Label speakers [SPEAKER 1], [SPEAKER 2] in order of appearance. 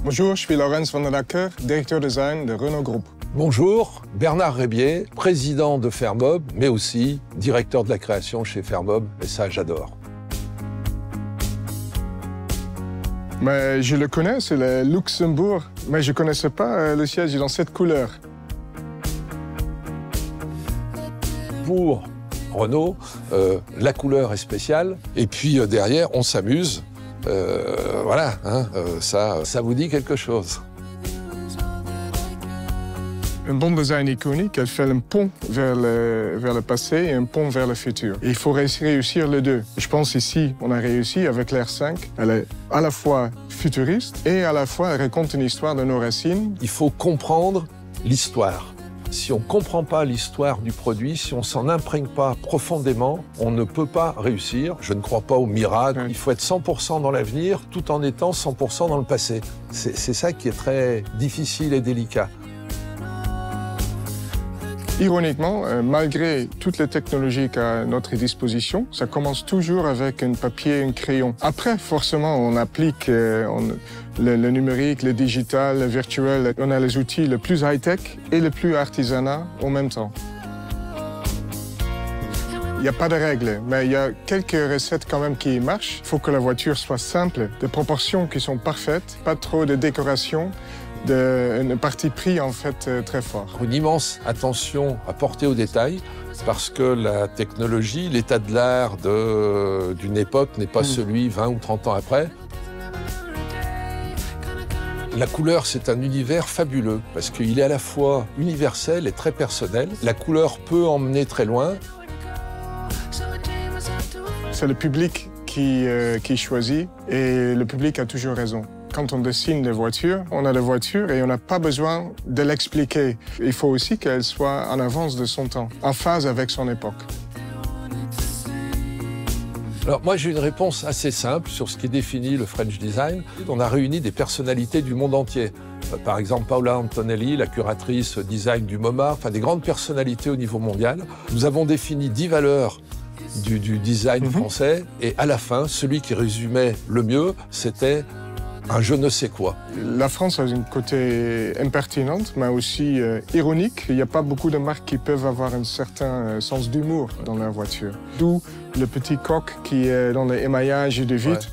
[SPEAKER 1] Bonjour, je suis Laurens van der Acker, directeur design de Renault Group.
[SPEAKER 2] Bonjour, Bernard Rébier, président de Fermob, mais aussi directeur de la création chez Fermob, et ça j'adore.
[SPEAKER 1] Mais je le connais, c'est le Luxembourg, mais je ne connaissais pas le siège dans cette couleur.
[SPEAKER 2] Pour Renault, la couleur est spéciale, et puis derrière on s'amuse. Voilà, hein, ça vous dit quelque chose.
[SPEAKER 1] Un bon design iconique, elle fait un pont vers le passé et un pont vers le futur. Et il faut réussir les deux. Je pense ici, on a réussi avec l'R5. Elle est à la fois futuriste et à la fois elle raconte une histoire de nos racines.
[SPEAKER 2] Il faut comprendre l'histoire. Si on ne comprend pas l'histoire du produit, si on ne s'en imprègne pas profondément, on ne peut pas réussir. Je ne crois pas au miracle. Il faut être 100% dans l'avenir tout en étant 100% dans le passé. C'est ça qui est très difficile et délicat.
[SPEAKER 1] Ironiquement, malgré toutes les technologies qu'à notre disposition, ça commence toujours avec un papier et un crayon. Après, forcément, on applique le numérique, le digital, le virtuel. On a les outils les plus high-tech et les plus artisanat en même temps. Il n'y a pas de règles, mais il y a quelques recettes quand même qui marchent. Il faut que la voiture soit simple, des proportions qui sont parfaites, pas trop de décoration. Un parti pris en fait très fort.
[SPEAKER 2] Une immense attention à porter aux détails parce que la technologie, l'état de l'art d'une époque n'est pas celui 20 ou 30 ans après. La couleur, c'est un univers fabuleux parce qu'il est à la fois universel et très personnel. La couleur peut emmener très loin.
[SPEAKER 1] C'est le public qui choisit et le public a toujours raison. Quand on dessine des voitures, on a des voitures et on n'a pas besoin de l'expliquer. Il faut aussi qu'elle soit en avance de son temps, en phase avec son époque.
[SPEAKER 2] Alors moi j'ai une réponse assez simple sur ce qui définit le French Design. On a réuni des personnalités du monde entier. Par exemple Paola Antonelli, la curatrice design du MoMA, enfin des grandes personnalités au niveau mondial. Nous avons défini 10 valeurs du design français et à la fin, celui qui résumait le mieux, c'était un je ne sais quoi.
[SPEAKER 1] La France a un côté impertinente, mais aussi ironique. Il n'y a pas beaucoup de marques qui peuvent avoir un certain sens d'humour dans leur voiture. D'où le petit coq qui est dans les émaillages de vitre.